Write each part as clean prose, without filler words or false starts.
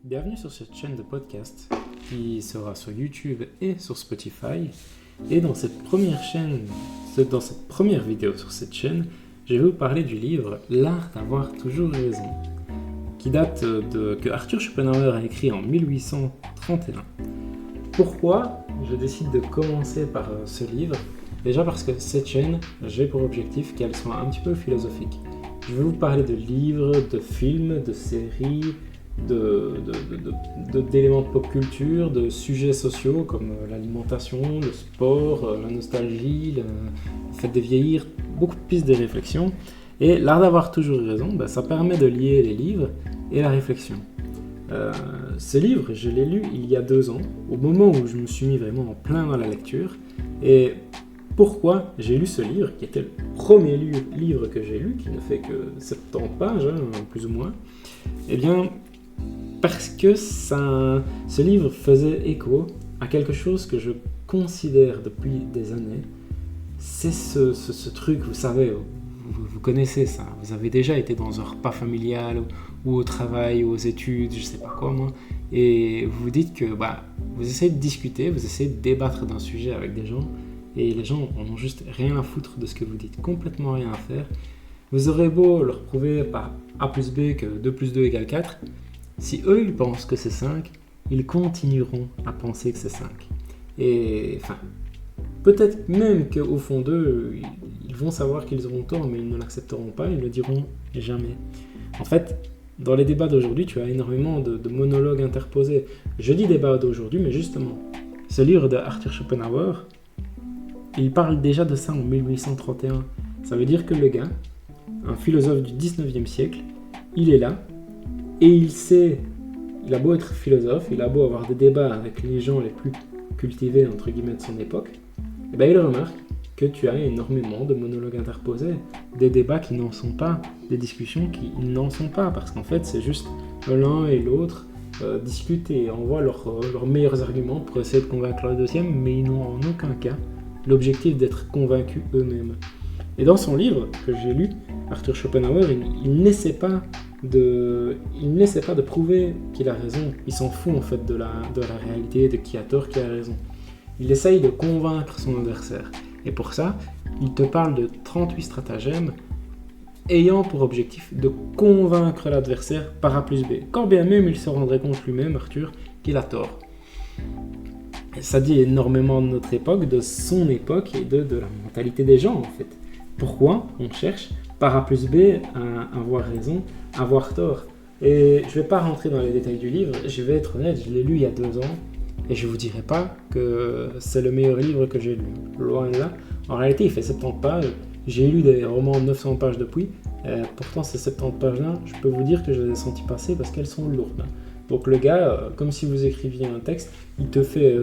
Bienvenue sur cette chaîne de podcast qui sera sur YouTube et sur Spotify. Et dans cette première vidéo sur cette chaîne, je vais vous parler du livre L'art d'avoir toujours raison, qui date que Arthur Schopenhauer a écrit en 1831. Pourquoi je décide de commencer par ce livre? Déjà parce que cette chaîne, j'ai pour objectif qu'elle soit un petit peu philosophique. Je vais vous parler de livres, de films, de séries, d'éléments de pop culture, de sujets sociaux comme l'alimentation, le sport, la nostalgie, le fait de vieillir, beaucoup de pistes de réflexion. Et l'art d'avoir toujours raison, ça permet de lier les livres et la réflexion. Ce livre, je l'ai lu il y a 2 ans, au moment où je me suis mis vraiment en plein dans la lecture. Et pourquoi j'ai lu ce livre, qui était le premier livre que j'ai lu, qui ne fait que 70 pages, plus ou moins? Eh bien, parce que ce livre faisait écho à quelque chose que je considère depuis des années. C'est ce truc, vous savez, vous connaissez ça, vous avez déjà été dans un repas familial ou au travail ou aux études, je sais pas quoi moi, et vous vous dites que vous essayez de discuter, vous essayez de débattre d'un sujet avec des gens, et les gens en ont juste rien à foutre de ce que vous dites, complètement rien à faire. Vous aurez beau leur prouver par A plus B que 2 plus 2 égale 4, si eux ils pensent que c'est 5, ils continueront à penser que c'est 5. Et peut-être même qu'au fond d'eux, ils vont savoir qu'ils auront tort, mais ils ne l'accepteront pas, ils ne le diront jamais. En fait, dans les débats d'aujourd'hui, tu as énormément de monologues interposés. Je dis débat d'aujourd'hui, mais justement, ce livre de Arthur Schopenhauer, il parle déjà de ça en 1831. Ça veut dire que le gars, un philosophe du 19e siècle, il est là, et il a beau être philosophe, il a beau avoir des débats avec les gens les plus cultivés, entre guillemets, de son époque, et il remarque que tu as énormément de monologues interposés, des débats qui n'en sont pas, des discussions qui n'en sont pas, parce qu'en fait, c'est juste l'un et l'autre discutent et envoient leurs meilleurs arguments pour essayer de convaincre le deuxième, mais ils n'ont en aucun cas l'objectif d'être convaincus eux-mêmes. Et dans son livre que j'ai lu, Arthur Schopenhauer, il n'essaie pas de prouver qu'il a raison. Il s'en fout en fait de la réalité, de qui a tort, qui a raison. Il essaye de convaincre son adversaire. Et pour ça, il te parle de 38 stratagèmes ayant pour objectif de convaincre l'adversaire par A plus B. Quand bien même il se rendrait compte lui-même, Arthur, qu'il a tort. Et ça dit énormément de notre époque, de son époque et de la mentalité des gens en fait. Pourquoi on cherche par A plus B à avoir raison, à avoir tort? Et je ne vais pas rentrer dans les détails du livre, je vais être honnête, je l'ai lu il y a 2 ans et je ne vous dirai pas que c'est le meilleur livre que j'ai lu. Loin de là. En réalité, il fait 70 pages. J'ai lu des romans de 900 pages depuis. Pourtant, ces 70 pages-là, je peux vous dire que je les ai senties passer parce qu'elles sont lourdes. Donc le gars, comme si vous écriviez un texte, il te fait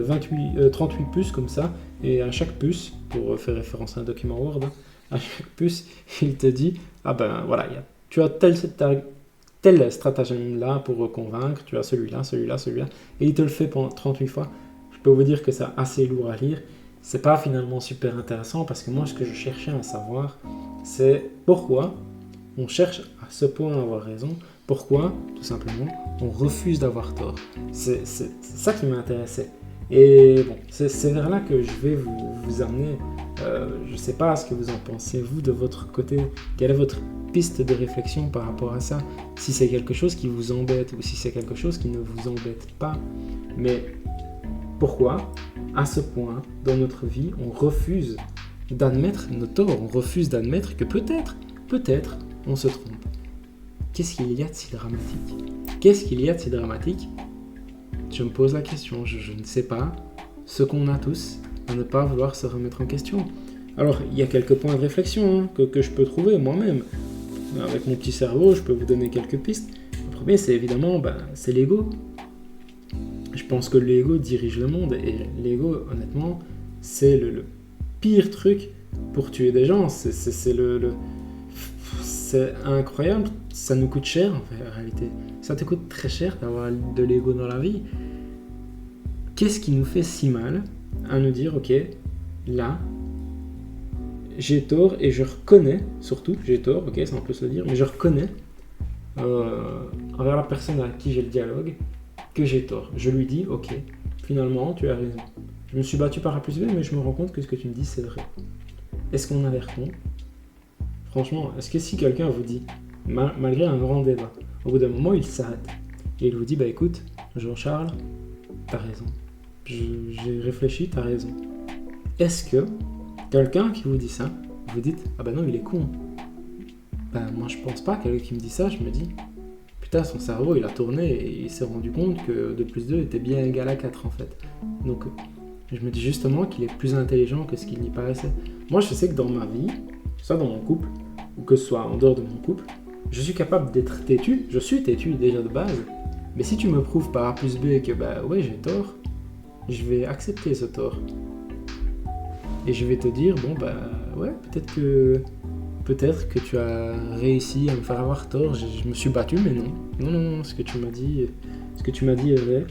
38 puces comme ça, et à chaque puce, pour faire référence à un document Word, à chaque puce, il te dit tu as tel stratagème là pour convaincre, tu as celui-là, et il te le fait pendant 38 fois. Je peux vous dire que c'est assez lourd à lire. C'est pas finalement super intéressant parce que moi, ce que je cherchais à savoir, c'est pourquoi on cherche à ce point à avoir raison, pourquoi, tout simplement, on refuse d'avoir tort. C'est ça qui m'intéressait. Et bon, c'est vers là que je vais vous amener. Je ne sais pas ce que vous en pensez, vous, de votre côté. Quelle est votre piste de réflexion par rapport à ça? Si c'est quelque chose qui vous embête ou si c'est quelque chose qui ne vous embête pas. Mais pourquoi, à ce point, dans notre vie, on refuse d'admettre nos torts? On refuse d'admettre que peut-être, on se trompe. Qu'est-ce qu'il y a de si dramatique? Je me pose la question, je ne sais pas ce qu'on a tous à ne pas vouloir se remettre en question. Alors, il y a quelques points de réflexion que je peux trouver moi-même. Avec mon petit cerveau, je peux vous donner quelques pistes. Le premier, c'est évidemment, c'est l'ego. Je pense que l'ego dirige le monde, et l'ego, honnêtement, c'est le pire truc pour tuer des gens. C'est incroyable, ça nous coûte cher en réalité. Ça te coûte très cher d'avoir de l'ego dans la vie. Qu'est-ce qui nous fait si mal à nous dire, ok, là, j'ai tort et je reconnais, surtout, j'ai tort, ok, ça on peut se le dire, mais je reconnais envers la personne avec qui j'ai le dialogue que j'ai tort. Je lui dis, ok, finalement, tu as raison. Je me suis battu par A plus B, mais je me rends compte que ce que tu me dis, c'est vrai. Est-ce qu'on a l'air con? Franchement, est-ce que si quelqu'un vous dit, malgré un grand débat, au bout d'un moment, il s'arrête et il vous dit, bah écoute, Jean-Charles, t'as raison. J'ai réfléchi, t'as raison. Est-ce que quelqu'un qui vous dit ça, vous dites, ah bah non, il est con. Ben moi je pense pas, quelqu'un qui me dit ça, je me dis, putain, son cerveau il a tourné et il s'est rendu compte que 2 plus 2 était bien égal à 4 en fait. Donc je me dis justement qu'il est plus intelligent que ce qu'il n'y paraissait. Moi je sais que dans ma vie, soit dans mon couple, ou que ce soit en dehors de mon couple, je suis capable d'être têtu, je suis têtu déjà de base, mais si tu me prouves par A plus B que bah ouais j'ai tort, je vais accepter ce tort. Et je vais te dire, bon bah ouais, peut-être que tu as réussi à me faire avoir tort, je me suis battu, mais non, ce que tu m'as dit est vrai.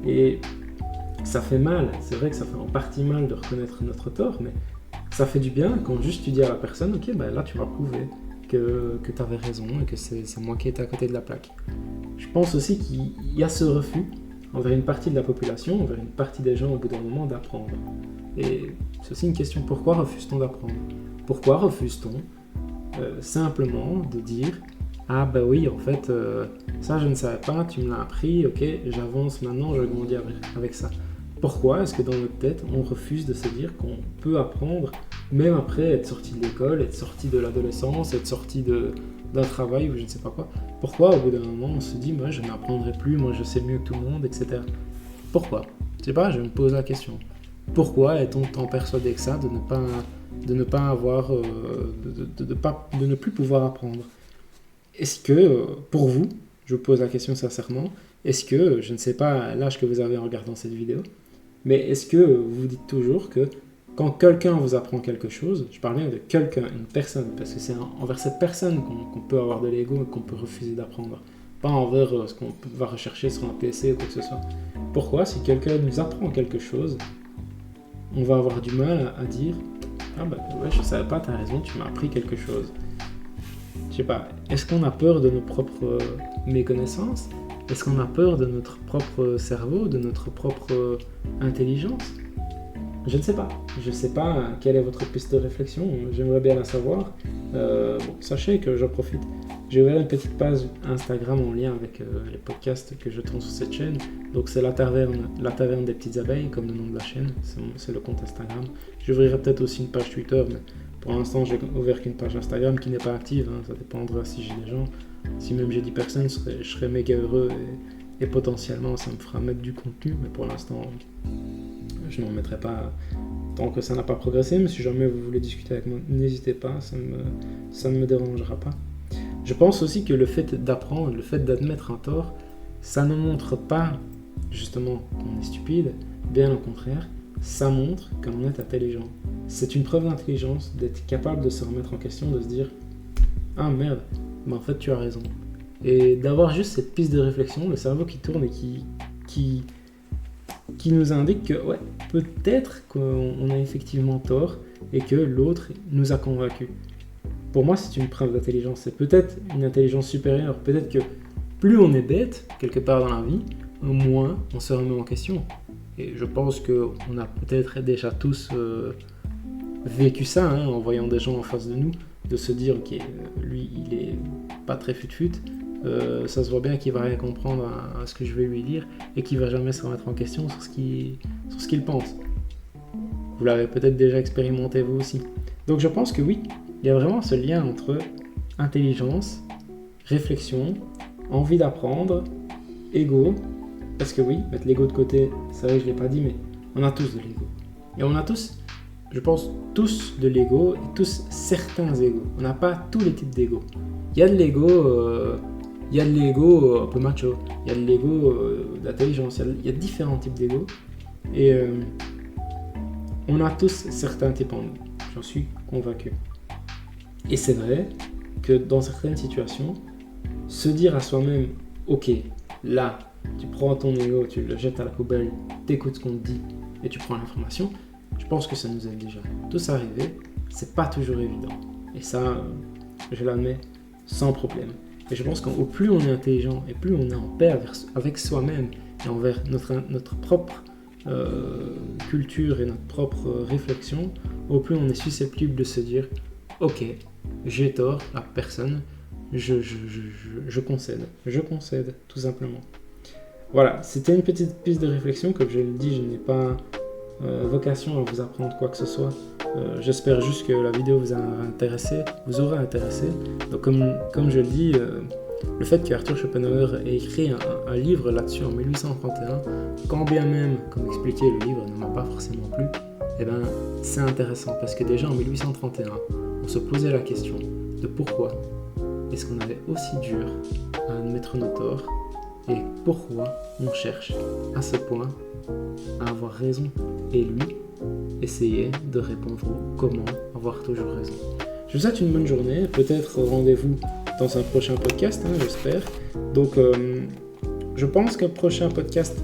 Et ça fait mal, c'est vrai que ça fait en partie mal de reconnaître notre tort, mais ça fait du bien quand juste tu dis à la personne, ok, bah là tu m'as prouvé que tu avais raison et que c'est moi qui étais à côté de la plaque. Je pense aussi qu'il y a ce refus envers une partie de la population, envers une partie des gens au bout d'un moment d'apprendre. Et c'est aussi une question, pourquoi refuse-t-on d'apprendre? Pourquoi refuse-t-on simplement de dire ah bah oui en fait ça je ne savais pas, tu me l'as appris, ok j'avance maintenant, je grandis avec ça. Pourquoi est-ce que dans notre tête on refuse de se dire qu'on peut apprendre même après être sorti de l'école, être sorti de l'adolescence, être sorti d'un travail ou je ne sais pas quoi? Pourquoi au bout d'un moment on se dit moi je n'apprendrai plus, moi je sais mieux que tout le monde, etc. Pourquoi? Je sais pas, je me pose la question. Pourquoi est-on tant persuadé que ça de ne pas avoir, de ne plus pouvoir apprendre? Est-ce que, pour vous, je vous pose la question sincèrement, est-ce que, je ne sais pas l'âge que vous avez en regardant cette vidéo, mais est-ce que vous vous dites toujours que quand quelqu'un vous apprend quelque chose, je parle bien de quelqu'un, une personne, parce que c'est envers cette personne qu'on peut avoir de l'ego et qu'on peut refuser d'apprendre, pas envers ce qu'on va rechercher sur un PC ou quoi que ce soit. Pourquoi, si quelqu'un nous apprend quelque chose, on va avoir du mal à dire ah bah ouais je savais pas, t'as raison, tu m'as appris quelque chose. Je sais pas, est-ce qu'on a peur de nos propres méconnaissances? Est-ce qu'on a peur de notre propre cerveau, de notre propre intelligence? Je ne sais pas. Je ne sais pas quelle est votre piste de réflexion, j'aimerais bien la savoir. Bon, sachez que j'en profite. J'ai ouvert une petite page Instagram en lien avec les podcasts que je tourne sur cette chaîne. Donc c'est la taverne des petites abeilles, comme le nom de la chaîne, c'est le compte Instagram. J'ouvrirai peut-être aussi une page Twitter, mais pour l'instant j'ai ouvert qu'une page Instagram qui n'est pas active, hein. Ça dépendra si j'ai des gens. Si même j'ai 10 personnes, je serais méga heureux et potentiellement ça me fera mettre du contenu, mais pour l'instant je n'en mettrai pas tant que ça n'a pas progressé, mais si jamais vous voulez discuter avec moi, n'hésitez pas, ça ne me dérangera pas. Je pense aussi que le fait d'apprendre, le fait d'admettre un tort, ça ne montre pas justement qu'on est stupide, bien au contraire, ça montre qu'on est intelligent. C'est une preuve d'intelligence d'être capable de se remettre en question, de se dire « Ah merde, mais en fait tu as raison ». Et d'avoir juste cette piste de réflexion, le cerveau qui tourne et qui nous indique que ouais, peut-être qu'on a effectivement tort et que l'autre nous a convaincus. Pour moi, c'est une preuve d'intelligence. C'est peut-être une intelligence supérieure. Peut-être que plus on est bête, quelque part dans la vie, moins on se remet en question. Et je pense qu'on a peut-être déjà tous vécu ça, hein, en voyant des gens en face de nous, de se dire, ok, lui, il est pas très fut-fut, ça se voit bien qu'il va rien comprendre à ce que je vais lui dire et qu'il va jamais se remettre en question sur ce qu'il pense. Vous l'avez peut-être déjà expérimenté vous aussi. Donc je pense que oui, il y a vraiment ce lien entre intelligence, réflexion, envie d'apprendre, ego. Parce que oui, mettre l'ego de côté, c'est vrai que je ne l'ai pas dit, mais on a tous de l'ego. Et on a tous, je pense, tous de l'ego et tous certains égos. On n'a pas tous les types d'ego. Il y a de l'ego un peu macho, il y a de l'ego d'intelligence, il y a différents types d'ego. Et on a tous certains types en nous, j'en suis convaincu. Et c'est vrai que dans certaines situations, se dire à soi-même, ok, là, tu prends ton ego, tu le jettes à la poubelle, t'écoutes ce qu'on te dit et tu prends l'information, je pense que ça nous est déjà tous arrivé, c'est pas toujours évident. Et ça, je l'admets sans problème. Et je pense qu'au plus on est intelligent et plus on est en paix avec soi-même et envers notre propre culture et notre propre réflexion, au plus on est susceptible de se dire « Ok, j'ai tort, la personne, je concède, tout simplement. » Voilà, c'était une petite piste de réflexion. Comme je le dis, je n'ai pas vocation à vous apprendre quoi que ce soit. J'espère juste que la vidéo vous aura intéressé. Donc comme je le dis, le fait qu'Arthur Schopenhauer ait écrit un livre là-dessus en 1831, quand bien même, comme expliqué, le livre ne m'a pas forcément plu, eh ben, c'est intéressant parce que déjà en 1831, on se posait la question de pourquoi est-ce qu'on avait aussi dur à admettre nos torts et pourquoi on cherche à ce point à avoir raison. Et lui essayait de répondre au comment avoir toujours raison. Je vous souhaite une bonne journée, peut-être rendez-vous dans un prochain podcast, j'espère. Donc je pense que le prochain podcast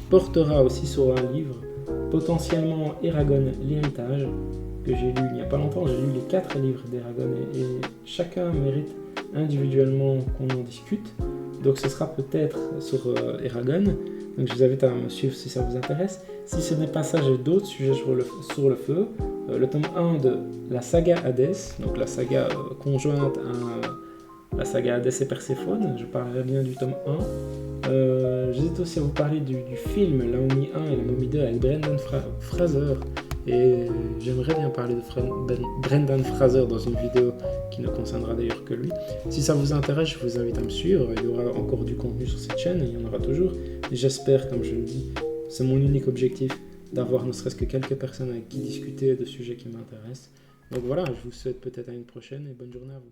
portera aussi sur un livre, potentiellement Eragon, l'héritage, que j'ai lu il n'y a pas longtemps. J'ai lu les 4 livres d'Eragon et chacun mérite individuellement qu'on en discute. Donc ce sera peut-être sur Eragon. Donc je vous invite à me suivre si ça vous intéresse. Si ce n'est pas ça, j'ai d'autres sujets sur le feu. Le tome 1 de la saga Hadès, donc la saga conjointe à la saga Hadès et Perséphone. Je parlerai bien du tome 1. J'hésite aussi à vous parler du film La Momie 1 et La Momie 2 avec Brendan Fraser. Et j'aimerais bien parler de Brendan Fraser dans une vidéo qui ne concernera d'ailleurs que lui. Si ça vous intéresse, je vous invite à me suivre. Il y aura encore du contenu sur cette chaîne, il y en aura toujours. Et j'espère, comme je le dis, c'est mon unique objectif, d'avoir ne serait-ce que quelques personnes avec qui discuter de sujets qui m'intéressent. Donc voilà, je vous souhaite peut-être à une prochaine et bonne journée à vous.